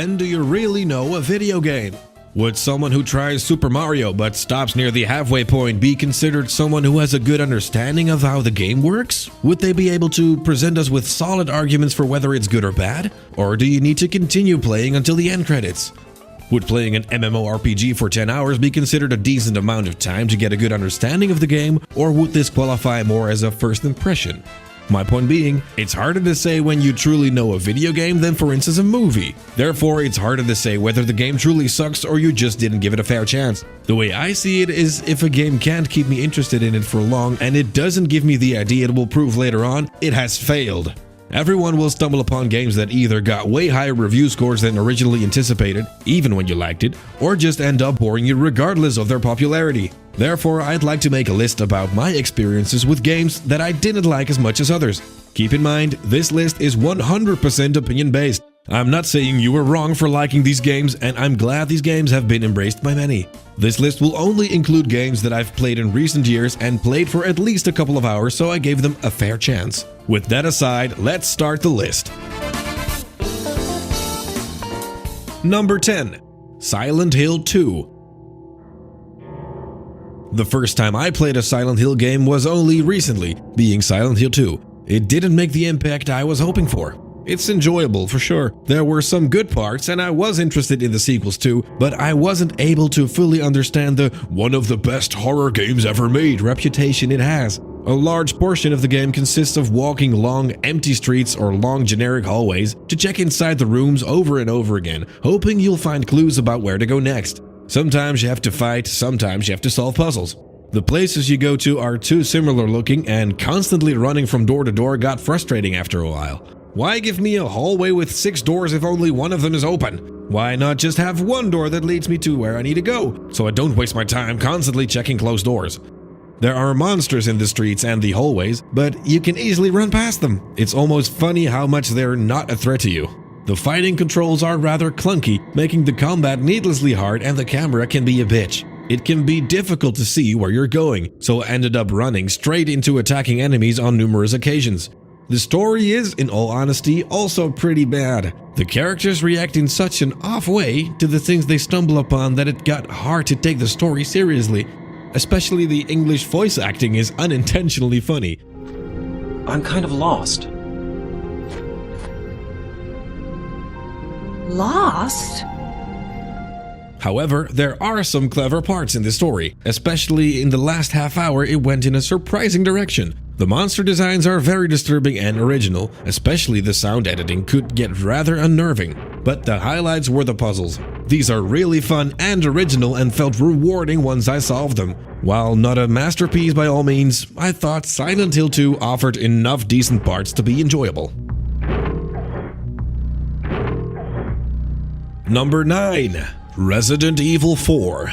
when do you really know a video game? Would someone who tries Super Mario but stops near the halfway point be considered someone who has a good understanding of how the game works? Would they be able to present us with solid arguments for whether it's good or bad? Or do you need to continue playing until the end credits? Would playing an MMORPG for 10 hours be considered a decent amount of time to get a good understanding of the game, or would this qualify more as a first impression? My point being, it's harder to say when you truly know a video game than, for instance, a movie. Therefore, it's harder to say whether the game truly sucks or you just didn't give it a fair chance. The way I see it is, if a game can't keep me interested in it for long and it doesn't give me the idea it will prove later on, it has failed. Everyone will stumble upon games that either got way higher review scores than originally anticipated, even when you liked it, or just end up boring you regardless of their popularity. Therefore, I'd like to make a list about my experiences with games that I didn't like as much as others. Keep in mind, this list is 100% opinion-based. I'm not saying you were wrong for liking these games, and I'm glad these games have been embraced by many. This list will only include games that I've played in recent years and played for at least a couple of hours, so I gave them a fair chance. With that aside, let's start the list. Number 10. Silent Hill 2. The first time I played a Silent Hill game was only recently, being Silent Hill 2. It didn't make the impact I was hoping for. It's enjoyable for sure. There were some good parts and I was interested in the sequels too, but I wasn't able to fully understand the one of the best horror games ever made reputation it has. A large portion of the game consists of walking long, empty streets or long generic hallways to check inside the rooms over and over again, hoping you'll find clues about where to go next. Sometimes you have to fight, sometimes you have to solve puzzles. The places you go to are too similar looking, and constantly running from door to door got frustrating after a while. Why give me a hallway with 6 doors if only one of them is open? Why not just have one door that leads me to where I need to go, so I don't waste my time constantly checking closed doors? There are monsters in the streets and the hallways, but you can easily run past them. It's almost funny how much they're not a threat to you. The fighting controls are rather clunky, making the combat needlessly hard, and the camera can be a bitch. It can be difficult to see where you're going, so I ended up running straight into attacking enemies on numerous occasions. The story is, in all honesty, also pretty bad. The characters react in such an off way to the things they stumble upon that it got hard to take the story seriously. Especially the English voice acting is unintentionally funny. I'm kind of lost. Lost? However, there are some clever parts in the story, especially in the last half hour it went in a surprising direction. The monster designs are very disturbing and original, especially the sound editing could get rather unnerving. But the highlights were the puzzles. These are really fun and original and felt rewarding once I solved them. While not a masterpiece by all means, I thought Silent Hill 2 offered enough decent parts to be enjoyable. Number 9. Resident Evil 4.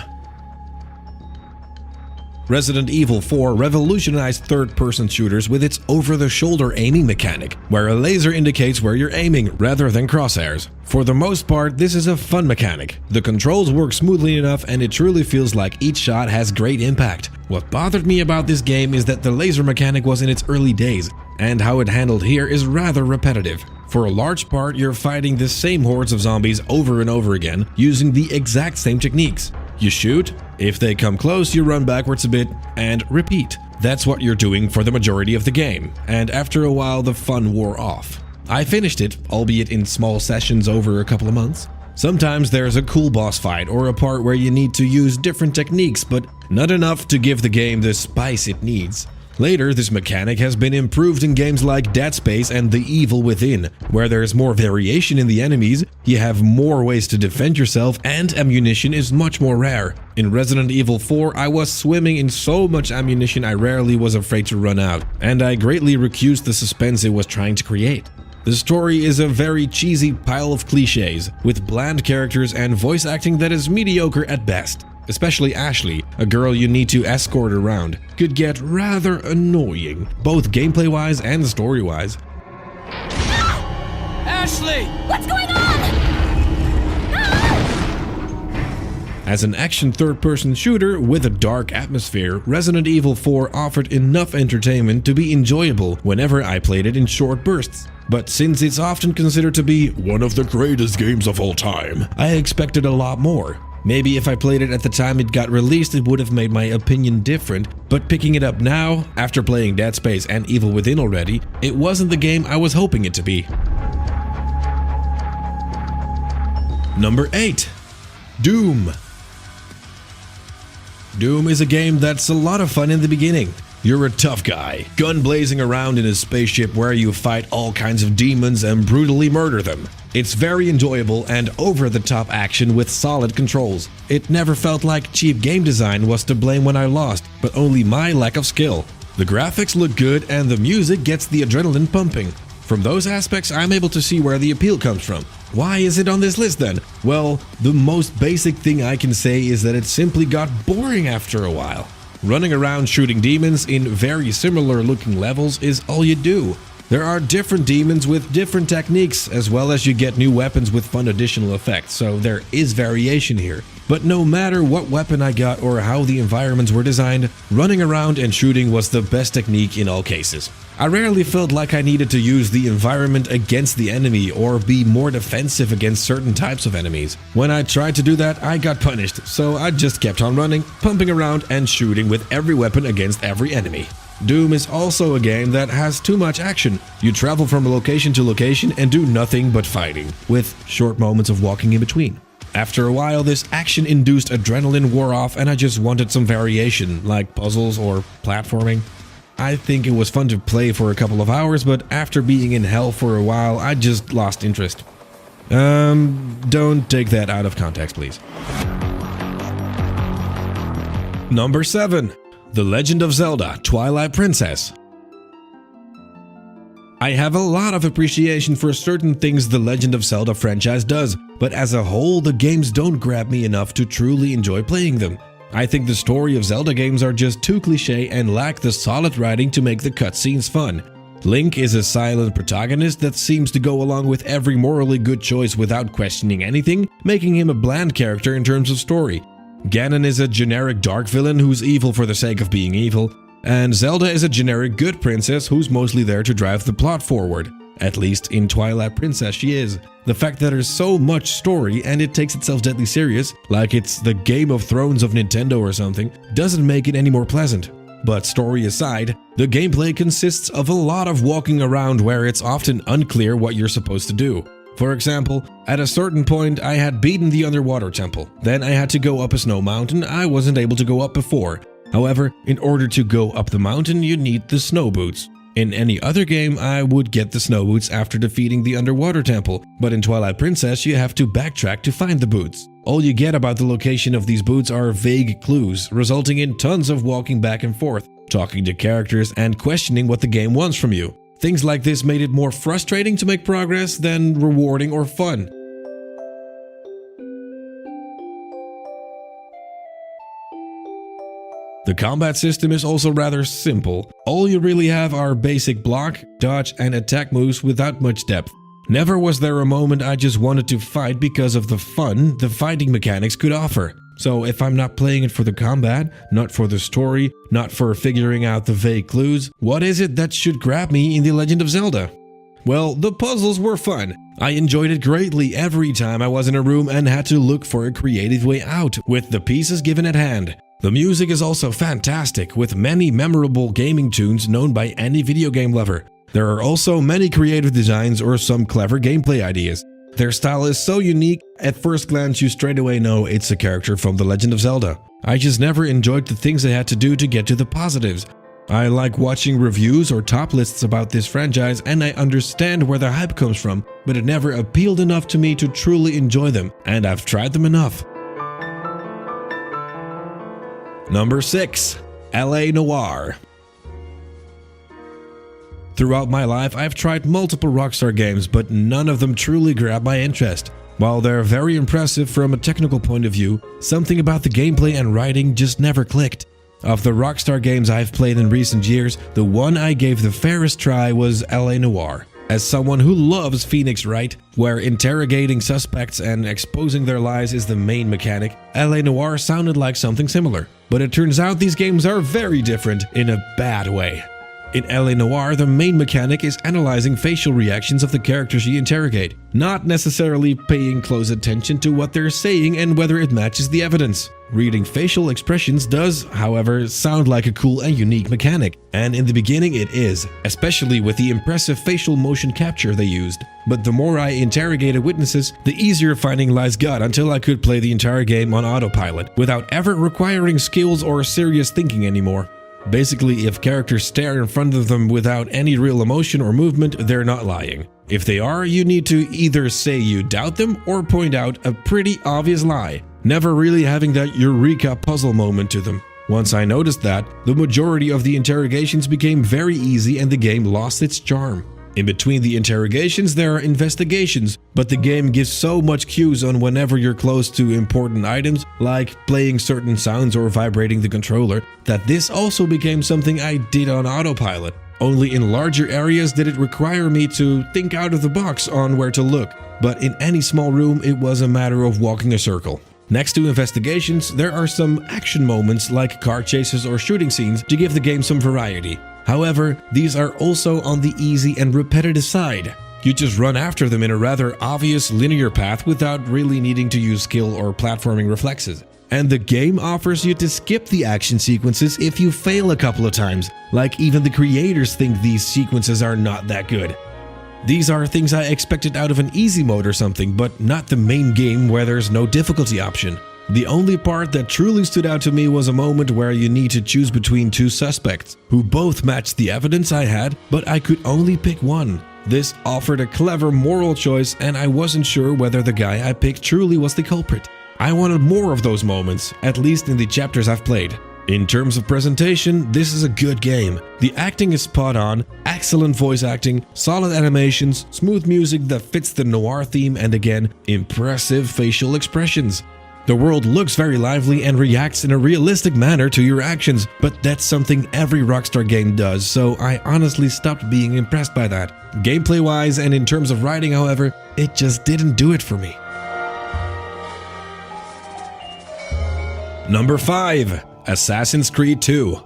Resident Evil 4 revolutionized third-person shooters with its over-the-shoulder aiming mechanic, where a laser indicates where you're aiming rather than crosshairs. For the most part, this is a fun mechanic. The controls work smoothly enough and it truly feels like each shot has great impact. What bothered me about this game is that the laser mechanic was in its early days, and how it handled here is rather repetitive. For a large part, you're fighting the same hordes of zombies over and over again, using the exact same techniques. You shoot, if they come close you run backwards a bit, and repeat. That's what you're doing for the majority of the game, and after a while the fun wore off. I finished it, albeit in small sessions over a couple of months. Sometimes there's a cool boss fight or a part where you need to use different techniques, but not enough to give the game the spice it needs. Later, this mechanic has been improved in games like Dead Space and The Evil Within, where there's more variation in the enemies, you have more ways to defend yourself, and ammunition is much more rare. In Resident Evil 4, I was swimming in so much ammunition I rarely was afraid to run out, and I greatly recused the suspense it was trying to create. The story is a very cheesy pile of cliches, with bland characters and voice acting that is mediocre at best. Especially Ashley, a girl you need to escort around, could get rather annoying, both gameplay-wise and story-wise. Ashley! What's going on? As an action third-person shooter with a dark atmosphere, Resident Evil 4 offered enough entertainment to be enjoyable whenever I played it in short bursts. But since it's often considered to be one of the greatest games of all time, I expected a lot more. Maybe if I played it at the time it got released, it would have made my opinion different, but picking it up now, after playing Dead Space and Evil Within already, it wasn't the game I was hoping it to be. Number 8. Doom. Doom is a game that's a lot of fun in the beginning. You're a tough guy, gun blazing around in a spaceship where you fight all kinds of demons and brutally murder them. It's very enjoyable and over-the-top action with solid controls. It never felt like cheap game design was to blame when I lost, but only my lack of skill. The graphics look good and the music gets the adrenaline pumping. From those aspects, I'm able to see where the appeal comes from. Why is it on this list then? Well, the most basic thing I can say is that it simply got boring after a while. Running around shooting demons in very similar looking levels is all you do. There are different demons with different techniques, as well as you get new weapons with fun additional effects, so there is variation here. But no matter what weapon I got or how the environments were designed, running around and shooting was the best technique in all cases. I rarely felt like I needed to use the environment against the enemy or be more defensive against certain types of enemies. When I tried to do that, I got punished, so I just kept on running, pumping around and shooting with every weapon against every enemy. Doom is also a game that has too much action. You travel from location to location and do nothing but fighting, with short moments of walking in between. After a while, this action-induced adrenaline wore off and I just wanted some variation, like puzzles or platforming. I think it was fun to play for a couple of hours, but after being in hell for a while, I just lost interest. Don't take that out of context, please. Number 7. The Legend of Zelda: Twilight Princess. I have a lot of appreciation for certain things the Legend of Zelda franchise does, but as a whole, the games don't grab me enough to truly enjoy playing them. I think the story of Zelda games are just too cliché and lack the solid writing to make the cutscenes fun. Link is a silent protagonist that seems to go along with every morally good choice without questioning anything, making him a bland character in terms of story. Ganon is a generic dark villain who's evil for the sake of being evil, and Zelda is a generic good princess who's mostly there to drive the plot forward. At least in Twilight Princess she is. The fact that there's so much story and it takes itself deadly serious, like it's the Game of Thrones of Nintendo or something, doesn't make it any more pleasant. But story aside, the gameplay consists of a lot of walking around where it's often unclear what you're supposed to do. For example, at a certain point I had beaten the underwater temple, then I had to go up a snow mountain I wasn't able to go up before. However, in order to go up the mountain you need the snow boots. In any other game, I would get the snow boots after defeating the underwater temple, but in Twilight Princess you have to backtrack to find the boots. All you get about the location of these boots are vague clues, resulting in tons of walking back and forth, talking to characters and questioning what the game wants from you. Things like this made it more frustrating to make progress than rewarding or fun. The combat system is also rather simple. All you really have are basic block, dodge and attack moves without much depth. Never was there a moment I just wanted to fight because of the fun the fighting mechanics could offer. So if I'm not playing it for the combat, not for the story, not for figuring out the vague clues, what is it that should grab me in The Legend of Zelda? Well, the puzzles were fun. I enjoyed it greatly every time I was in a room and had to look for a creative way out with the pieces given at hand. The music is also fantastic, with many memorable gaming tunes known by any video game lover. There are also many creative designs or some clever gameplay ideas. Their style is so unique, at first glance you straight away know it's a character from The Legend of Zelda. I just never enjoyed the things I had to do to get to the positives. I like watching reviews or top lists about this franchise and I understand where the hype comes from, but it never appealed enough to me to truly enjoy them, and I've tried them enough. Number 6. LA Noir. Throughout my life, I've tried multiple Rockstar games, but none of them truly grabbed my interest. While they're very impressive from a technical point of view, something about the gameplay and writing just never clicked. Of the Rockstar games I've played in recent years, the one I gave the fairest try was LA Noir. As someone who loves Phoenix Wright, where interrogating suspects and exposing their lies is the main mechanic, LA Noire sounded like something similar. But it turns out these games are very different in a bad way. In LA Noire, the main mechanic is analyzing facial reactions of the characters you interrogate, not necessarily paying close attention to what they're saying and whether it matches the evidence. Reading facial expressions does, however, sound like a cool and unique mechanic, and in the beginning it is, especially with the impressive facial motion capture they used. But the more I interrogated witnesses, the easier finding lies got until I could play the entire game on autopilot, without ever requiring skills or serious thinking anymore. Basically, if characters stare in front of them without any real emotion or movement, they're not lying. If they are, you need to either say you doubt them or point out a pretty obvious lie, never really having that eureka puzzle moment to them. Once I noticed that, the majority of the interrogations became very easy and the game lost its charm. In between the interrogations there are investigations, but the game gives so much cues on whenever you're close to important items, like playing certain sounds or vibrating the controller, that this also became something I did on autopilot. Only in larger areas did it require me to think out of the box on where to look, but in any small room it was a matter of walking a circle. Next to investigations, there are some action moments like car chases or shooting scenes to give the game some variety. However, these are also on the easy and repetitive side. You just run after them in a rather obvious linear path without really needing to use skill or platforming reflexes. And the game offers you to skip the action sequences if you fail a couple of times, like even the creators think these sequences are not that good. These are things I expected out of an easy mode or something, but not the main game where there's no difficulty option. The only part that truly stood out to me was a moment where you need to choose between two suspects, who both matched the evidence I had, but I could only pick one. This offered a clever moral choice and I wasn't sure whether the guy I picked truly was the culprit. I wanted more of those moments, at least in the chapters I've played. In terms of presentation, this is a good game. The acting is spot on, excellent voice acting, solid animations, smooth music that fits the noir theme, and again, impressive facial expressions. The world looks very lively and reacts in a realistic manner to your actions, but that's something every Rockstar game does, so I honestly stopped being impressed by that. Gameplay-wise and in terms of writing, however, it just didn't do it for me. Number 5. Assassin's Creed 2.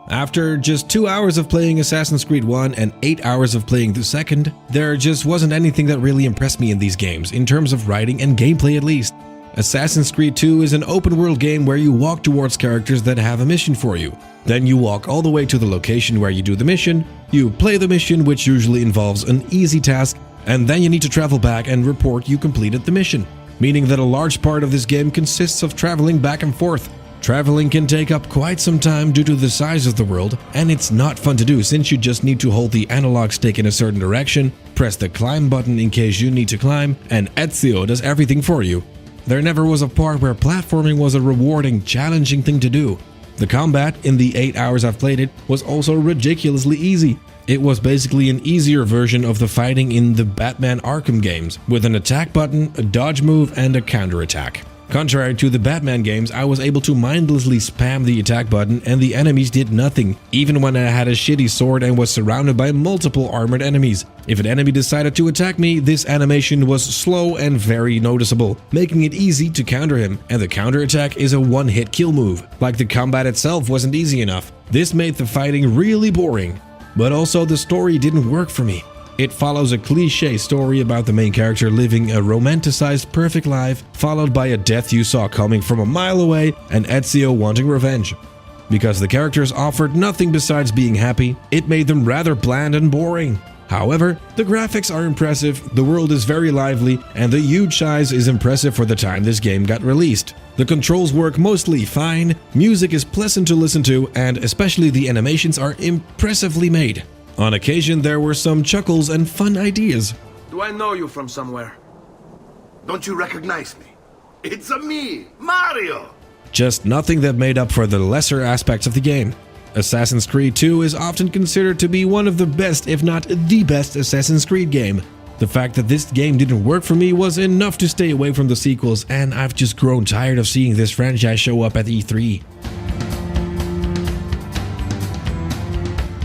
After just 2 hours of playing Assassin's Creed 1 and 8 hours of playing the second, there just wasn't anything that really impressed me in these games, in terms of writing and gameplay at least. Assassin's Creed 2 is an open world game where you walk towards characters that have a mission for you. Then you walk all the way to the location where you do the mission, you play the mission, which usually involves an easy task, and then you need to travel back and report you completed the mission. Meaning that a large part of this game consists of traveling back and forth. Traveling can take up quite some time due to the size of the world, and it's not fun to do since you just need to hold the analog stick in a certain direction, press the climb button in case you need to climb, and Ezio does everything for you. There never was a part where platforming was a rewarding, challenging thing to do. The combat, in the 8 hours I've played it, was also ridiculously easy. It was basically an easier version of the fighting in the Batman Arkham games, with an attack button, a dodge move, and a counterattack. Contrary to the Batman games, I was able to mindlessly spam the attack button and the enemies did nothing, even when I had a shitty sword and was surrounded by multiple armored enemies. If an enemy decided to attack me, this animation was slow and very noticeable, making it easy to counter him, and the counterattack is a one-hit kill move. Like the combat itself wasn't easy enough. This made the fighting really boring. But also the story didn't work for me. It follows a cliché story about the main character living a romanticized perfect life, followed by a death you saw coming from a mile away and Ezio wanting revenge. Because the characters offered nothing besides being happy, it made them rather bland and boring. However, the graphics are impressive, the world is very lively, and the huge size is impressive for the time this game got released. The controls work mostly fine, music is pleasant to listen to, and especially the animations are impressively made. On occasion there were some chuckles and fun ideas. Do I know you from somewhere? Don't you recognize me? It's me, Mario! Just nothing that made up for the lesser aspects of the game. Assassin's Creed 2 is often considered to be one of the best, if not the best, Assassin's Creed game. The fact that this game didn't work for me was enough to stay away from the sequels, and I've just grown tired of seeing this franchise show up at E3.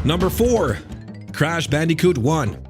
Number 4. Crash Bandicoot 1.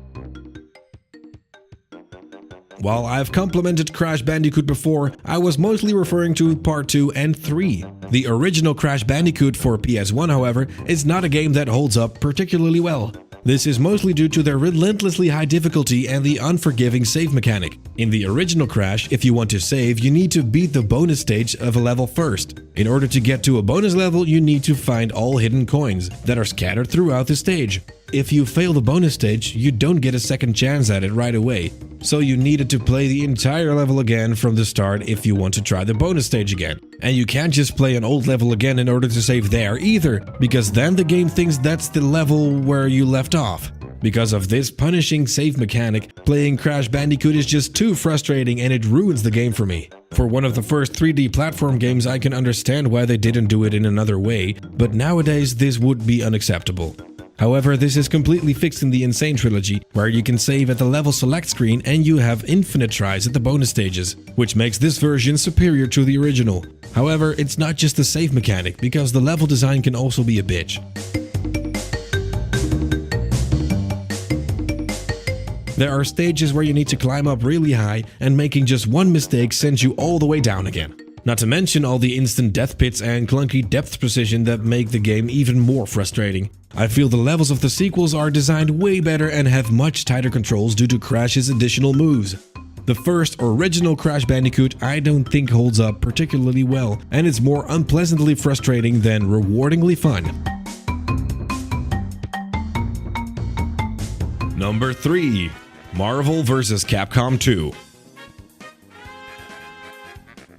While I've complimented Crash Bandicoot before, I was mostly referring to Part 2 and 3. The original Crash Bandicoot for PS1, however, is not a game that holds up particularly well. This is mostly due to their relentlessly high difficulty and the unforgiving save mechanic. In the original Crash, if you want to save, you need to beat the bonus stage of a level first. In order to get to a bonus level, you need to find all hidden coins that are scattered throughout the stage. If you fail the bonus stage, you don't get a second chance at it right away, so you needed to play the entire level again from the start if you want to try the bonus stage again. And you can't just play an old level again in order to save there either, because then the game thinks that's the level where you left off. Because of this punishing save mechanic, playing Crash Bandicoot is just too frustrating and it ruins the game for me. For one of the first 3D platform games, I can understand why they didn't do it in another way, but nowadays this would be unacceptable. However, this is completely fixed in the Insane trilogy, where you can save at the level select screen and you have infinite tries at the bonus stages, which makes this version superior to the original. However, it's not just the save mechanic, because the level design can also be a bitch. There are stages where you need to climb up really high, and making just one mistake sends you all the way down again. Not to mention all the instant death pits and clunky depth precision that make the game even more frustrating. I feel the levels of the sequels are designed way better and have much tighter controls due to Crash's additional moves. The first original Crash Bandicoot I don't think holds up particularly well, and it's more unpleasantly frustrating than rewardingly fun. Number 3. Marvel vs. Capcom 2.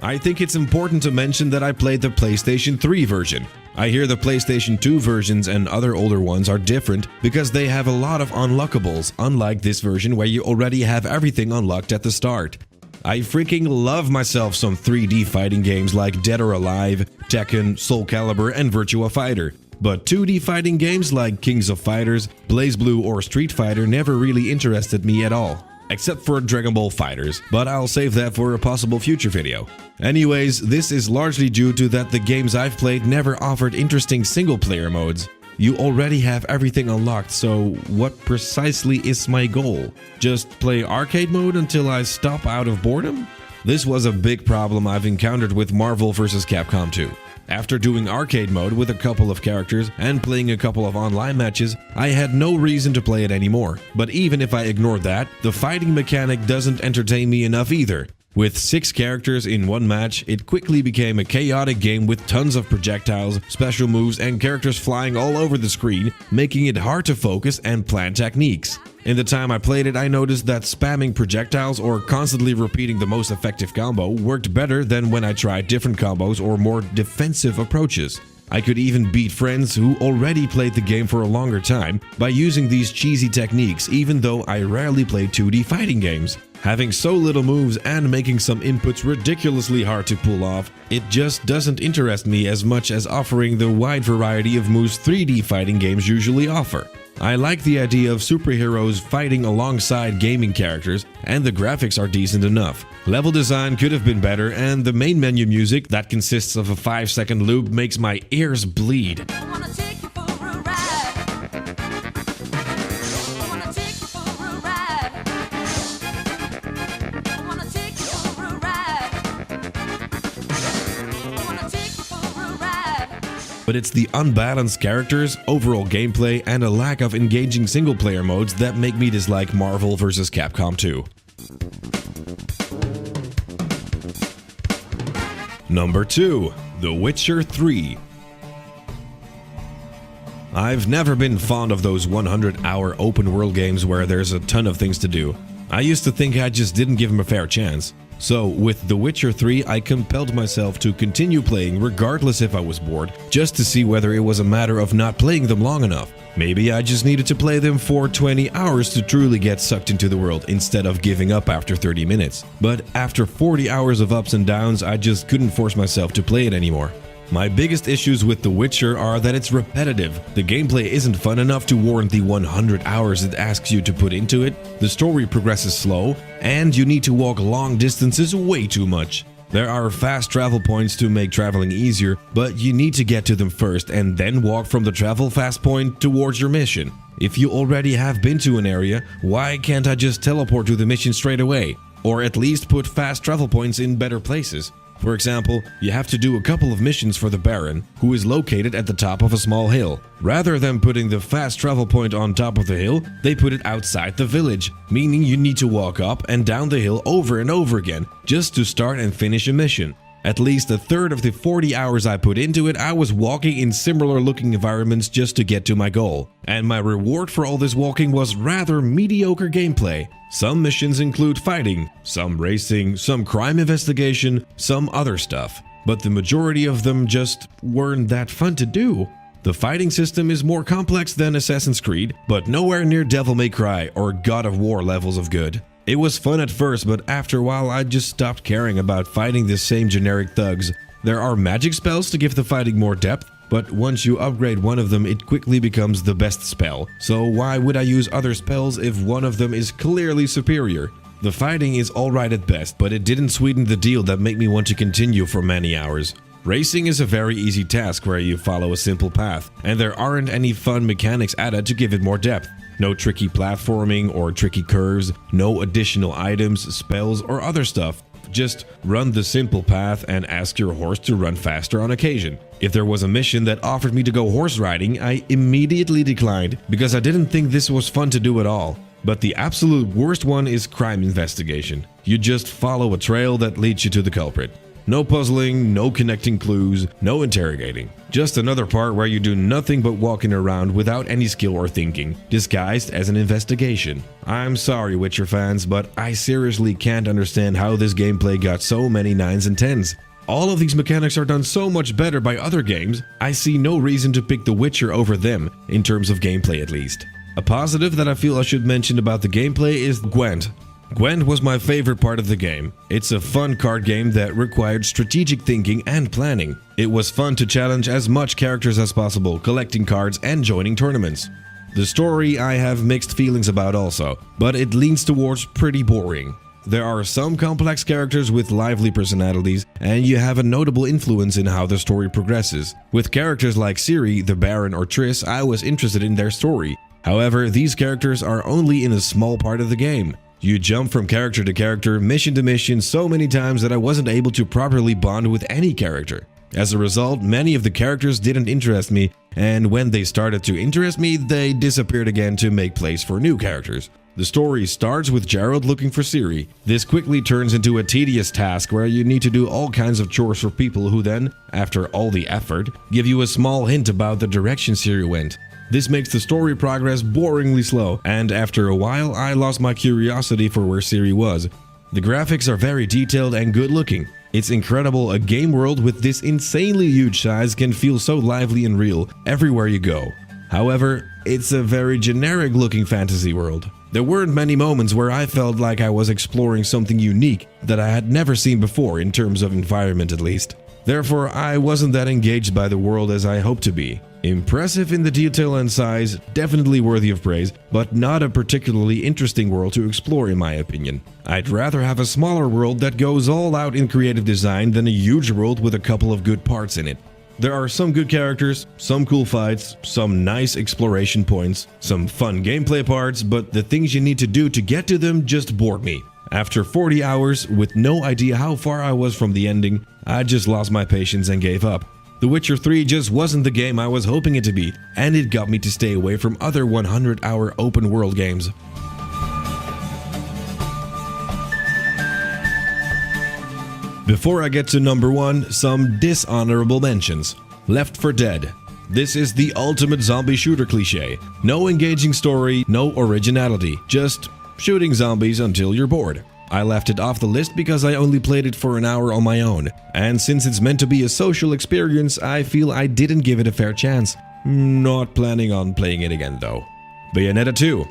I think it's important to mention that I played the PlayStation 3 version. I hear the PlayStation 2 versions and other older ones are different because they have a lot of unlockables, unlike this version where you already have everything unlocked at the start. I freaking love myself some 3D fighting games like Dead or Alive, Tekken, Soul Calibur and Virtua Fighter. But 2D fighting games like Kings of Fighters, BlazBlue or Street Fighter never really interested me at all. Except for Dragon Ball FighterZ, but I'll save that for a possible future video. Anyways, this is largely due to that the games I've played never offered interesting single-player modes. You already have everything unlocked, so what precisely is my goal? Just play arcade mode until I stop out of boredom? This was a big problem I've encountered with Marvel vs. Capcom 2. After doing arcade mode with a couple of characters and playing a couple of online matches, I had no reason to play it anymore. But even if I ignored that, the fighting mechanic doesn't entertain me enough either. With 6 characters in one match, it quickly became a chaotic game with tons of projectiles, special moves and characters flying all over the screen, making it hard to focus and plan techniques. In the time I played it, I noticed that spamming projectiles or constantly repeating the most effective combo worked better than when I tried different combos or more defensive approaches. I could even beat friends who already played the game for a longer time by using these cheesy techniques, even though I rarely played 2D fighting games. Having so little moves and making some inputs ridiculously hard to pull off, it just doesn't interest me as much as offering the wide variety of moves 3D fighting games usually offer. I like the idea of superheroes fighting alongside gaming characters, and the graphics are decent enough. Level design could have been better, and the main menu music that consists of a 5-second loop makes my ears bleed. But it's the unbalanced characters, overall gameplay, and a lack of engaging single-player modes that make me dislike Marvel vs. Capcom 2. Number 2. The Witcher 3. I've never been fond of those 100-hour open-world games where there's a ton of things to do. I used to think I just didn't give them a fair chance. So, with The Witcher 3, I compelled myself to continue playing regardless if I was bored, just to see whether it was a matter of not playing them long enough. Maybe I just needed to play them for 20 hours to truly get sucked into the world instead of giving up after 30 minutes. But after 40 hours of ups and downs, I just couldn't force myself to play it anymore. My biggest issues with The Witcher are that it's repetitive, the gameplay isn't fun enough to warrant the 100 hours it asks you to put into it, the story progresses slow, and you need to walk long distances way too much. There are fast travel points to make traveling easier, but you need to get to them first and then walk from the travel fast point towards your mission. If you already have been to an area, why can't I just teleport to the mission straight away? Or at least put fast travel points in better places. For example, you have to do a couple of missions for the Baron, who is located at the top of a small hill. Rather than putting the fast travel point on top of the hill, they put it outside the village, meaning you need to walk up and down the hill over and over again just to start and finish a mission. At least a third of the 40 hours I put into it, I was walking in similar looking environments just to get to my goal. And my reward for all this walking was rather mediocre gameplay. Some missions include fighting, some racing, some crime investigation, some other stuff. But the majority of them just weren't that fun to do. The fighting system is more complex than Assassin's Creed, but nowhere near Devil May Cry or God of War levels of good. It was fun at first, but after a while I just stopped caring about fighting the same generic thugs. There are magic spells to give the fighting more depth, but once you upgrade one of them it quickly becomes the best spell. So why would I use other spells if one of them is clearly superior? The fighting is alright at best, but it didn't sweeten the deal that made me want to continue for many hours. Racing is a very easy task where you follow a simple path, and there aren't any fun mechanics added to give it more depth. No tricky platforming or tricky curves, no additional items, spells, or other stuff. Just run the simple path and ask your horse to run faster on occasion. If there was a mission that offered me to go horse riding, I immediately declined because I didn't think this was fun to do at all. But the absolute worst one is crime investigation. You just follow a trail that leads you to the culprit. No puzzling, no connecting clues, no interrogating. Just another part where you do nothing but walking around without any skill or thinking, disguised as an investigation. I'm sorry, Witcher fans, but I seriously can't understand how this gameplay got so many 9s and 10s. All of these mechanics are done so much better by other games, I see no reason to pick The Witcher over them, in terms of gameplay at least. A positive that I feel I should mention about the gameplay is Gwent. Gwent was my favorite part of the game. It's a fun card game that required strategic thinking and planning. It was fun to challenge as much characters as possible, collecting cards and joining tournaments. The story I have mixed feelings about also, but it leans towards pretty boring. There are some complex characters with lively personalities, and you have a notable influence in how the story progresses. With characters like Ciri, the Baron, or Triss, I was interested in their story. However, these characters are only in a small part of the game. You jump from character to character, mission to mission so many times that I wasn't able to properly bond with any character. As a result, many of the characters didn't interest me, and when they started to interest me, they disappeared again to make place for new characters. The story starts with Geralt looking for Ciri. This quickly turns into a tedious task where you need to do all kinds of chores for people who then, after all the effort, give you a small hint about the direction Ciri went. This makes the story progress boringly slow, and after a while I lost my curiosity for where Ciri was. The graphics are very detailed and good looking. It's incredible a game world with this insanely huge size can feel so lively and real everywhere you go. However, it's a very generic looking fantasy world. There weren't many moments where I felt like I was exploring something unique that I had never seen before in terms of environment at least. Therefore, I wasn't that engaged by the world as I hoped to be. Impressive in the detail and size, definitely worthy of praise, but not a particularly interesting world to explore in my opinion. I'd rather have a smaller world that goes all out in creative design than a huge world with a couple of good parts in it. There are some good characters, some cool fights, some nice exploration points, some fun gameplay parts, but the things you need to do to get to them just bored me. After 40 hours, with no idea how far I was from the ending, I just lost my patience and gave up. The Witcher 3 just wasn't the game I was hoping it to be, and it got me to stay away from other 100-hour open world games. Before I get to number 1, some dishonorable mentions. Left 4 Dead. This is the ultimate zombie shooter cliché. No engaging story, no originality, just shooting zombies until you're bored. I left it off the list because I only played it for an hour on my own, and since it's meant to be a social experience, I feel I didn't give it a fair chance. Not planning on playing it again though. Bayonetta 2.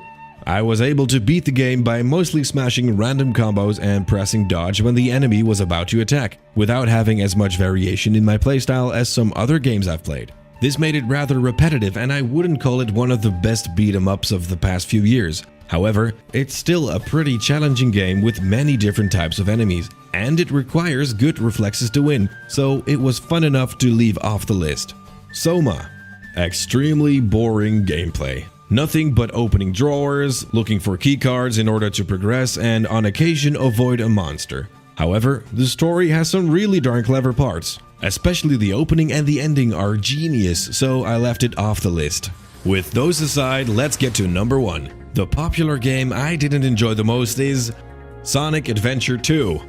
I was able to beat the game by mostly smashing random combos and pressing dodge when the enemy was about to attack, without having as much variation in my playstyle as some other games I've played. This made it rather repetitive, and I wouldn't call it one of the best beat-em-ups of the past few years. However, it's still a pretty challenging game with many different types of enemies, and it requires good reflexes to win, so it was fun enough to leave off the list. Soma. Extremely boring gameplay. Nothing but opening drawers, looking for keycards in order to progress, and on occasion avoid a monster. However, the story has some really darn clever parts. Especially the opening and the ending are genius, so I left it off the list. With those aside, let's get to number 1. The popular game I didn't enjoy the most is Sonic Adventure 2.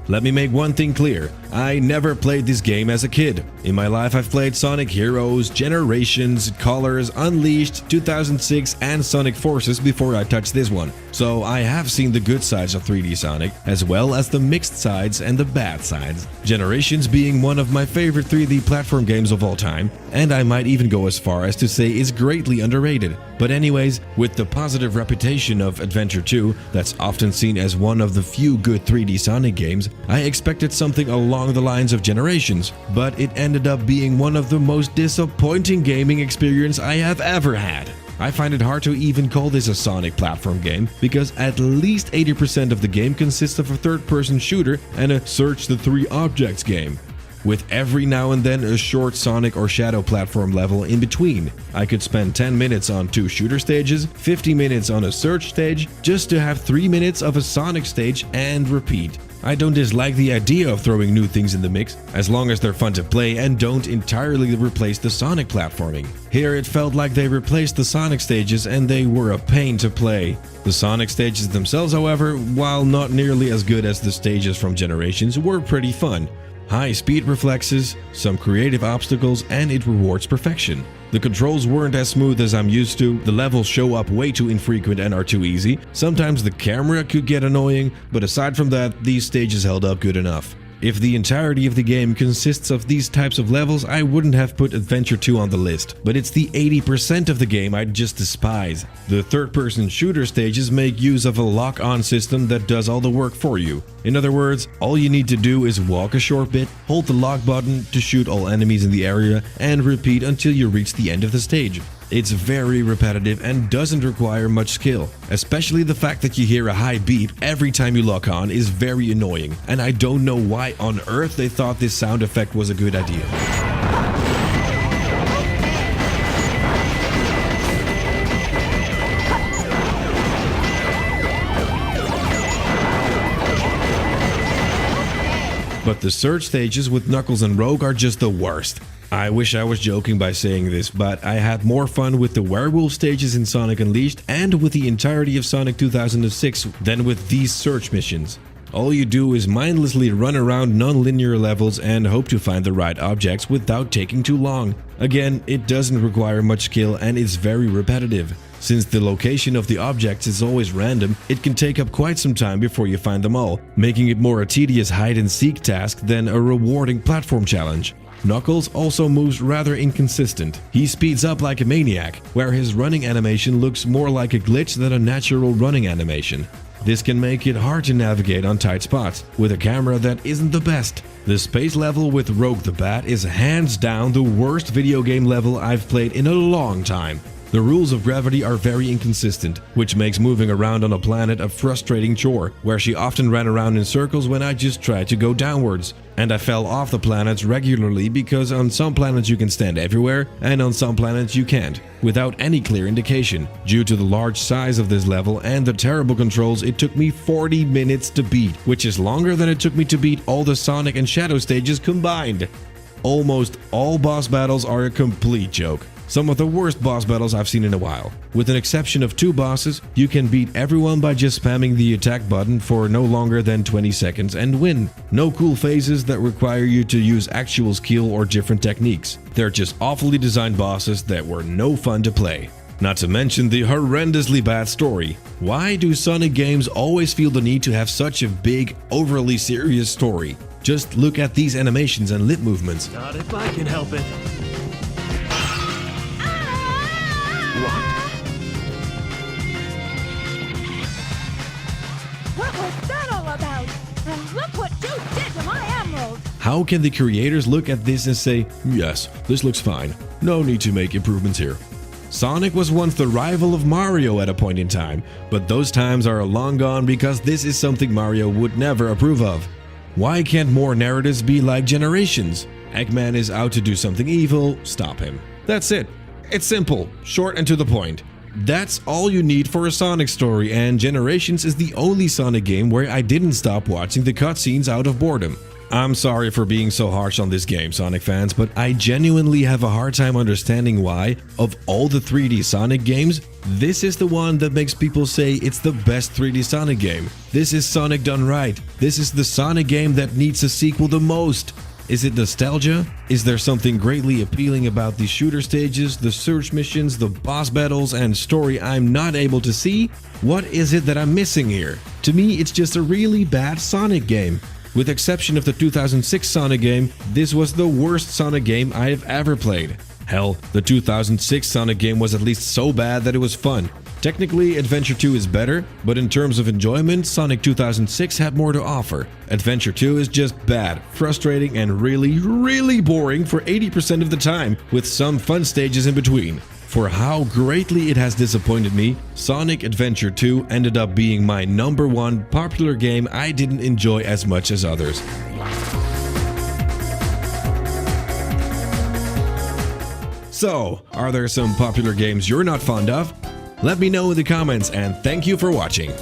Let me make one thing clear, I never played this game as a kid. In my life I've played Sonic Heroes, Generations, Colors, Unleashed, 2006 and Sonic Forces before I touched this one. So I have seen the good sides of 3D Sonic, as well as the mixed sides and the bad sides. Generations being one of my favorite 3D platform games of all time, and I might even go as far as to say is greatly underrated. But anyways, with the positive reputation of Adventure 2, that's often seen as one of the few good 3D Sonic games, I expected something along the lines of Generations, but it ended up being one of the most disappointing gaming experience I have ever had. I find it hard to even call this a Sonic platform game, because at least 80% of the game consists of a third-person shooter and a search the 3 objects game, with every now and then a short Sonic or Shadow platform level in between. I could spend 10 minutes on 2 shooter stages, 50 minutes on a search stage, just to have 3 minutes of a Sonic stage and repeat. I don't dislike the idea of throwing new things in the mix, as long as they're fun to play and don't entirely replace the Sonic platforming. Here it felt like they replaced the Sonic stages and they were a pain to play. The Sonic stages themselves, however, while not nearly as good as the stages from Generations, were pretty fun. High speed reflexes, some creative obstacles, and it rewards perfection. The controls weren't as smooth as I'm used to, the levels show up way too infrequent and are too easy, sometimes the camera could get annoying, but aside from that, these stages held up good enough. If the entirety of the game consists of these types of levels, I wouldn't have put Adventure 2 on the list, but it's the 80% of the game I just despise. The third-person shooter stages make use of a lock-on system that does all the work for you. In other words, all you need to do is walk a short bit, hold the lock button to shoot all enemies in the area, and repeat until you reach the end of the stage. It's very repetitive and doesn't require much skill. Especially the fact that you hear a high beep every time you lock on is very annoying, and I don't know why on earth they thought this sound effect was a good idea. But the search stages with Knuckles and Rogue are just the worst. I wish I was joking by saying this, but I had more fun with the werewolf stages in Sonic Unleashed and with the entirety of Sonic 2006 than with these search missions. All you do is mindlessly run around non-linear levels and hope to find the right objects without taking too long. Again, it doesn't require much skill and it's very repetitive. Since the location of the objects is always random, it can take up quite some time before you find them all, making it more a tedious hide-and-seek task than a rewarding platform challenge. Knuckles also moves rather inconsistent. He speeds up like a maniac, where his running animation looks more like a glitch than a natural running animation. This can make it hard to navigate on tight spots, with a camera that isn't the best. The space level with Rogue the Bat is hands down the worst video game level I've played in a long time. The rules of gravity are very inconsistent, which makes moving around on a planet a frustrating chore, where she often ran around in circles when I just tried to go downwards. And I fell off the planets regularly because on some planets you can stand everywhere, and on some planets you can't, without any clear indication. Due to the large size of this level and the terrible controls, it took me 40 minutes to beat, which is longer than it took me to beat all the Sonic and Shadow stages combined. Almost all boss battles are a complete joke. Some of the worst boss battles I've seen in a while. With an exception of 2 bosses, you can beat everyone by just spamming the attack button for no longer than 20 seconds and win. No cool phases that require you to use actual skill or different techniques. They're just awfully designed bosses that were no fun to play. Not to mention the horrendously bad story. Why do Sonic games always feel the need to have such a big, overly serious story? Just look at these animations and lip movements. Not if I can help it. What was that all about? And look what you did to my emerald! How can the creators look at this and say, yes, this looks fine, no need to make improvements here? Sonic was once the rival of Mario at a point in time, but those times are long gone because this is something Mario would never approve of. Why can't more narratives be like Generations? Eggman is out to do something evil, stop him. That's it. It's simple, short and to the point. That's all you need for a Sonic story, and Generations is the only Sonic game where I didn't stop watching the cutscenes out of boredom. I'm sorry for being so harsh on this game, Sonic fans, but I genuinely have a hard time understanding why, of all the 3D Sonic games, this is the one that makes people say it's the best 3D Sonic game. This is Sonic done right. This is the Sonic game that needs a sequel the most. Is it nostalgia? Is there something greatly appealing about the shooter stages, the search missions, the boss battles, and story I'm not able to see? What is it that I'm missing here? To me, it's just a really bad Sonic game. With exception of the 2006 Sonic game, this was the worst Sonic game I have ever played. Hell, the 2006 Sonic game was at least so bad that it was fun. Technically, Adventure 2 is better, but in terms of enjoyment, Sonic 2006 had more to offer. Adventure 2 is just bad, frustrating, and really boring for 80% of the time, with some fun stages in between. For how greatly it has disappointed me, Sonic Adventure 2 ended up being my #1 popular game I didn't enjoy as much as others. So, are there some popular games you're not fond of? Let me know in the comments, and thank you for watching.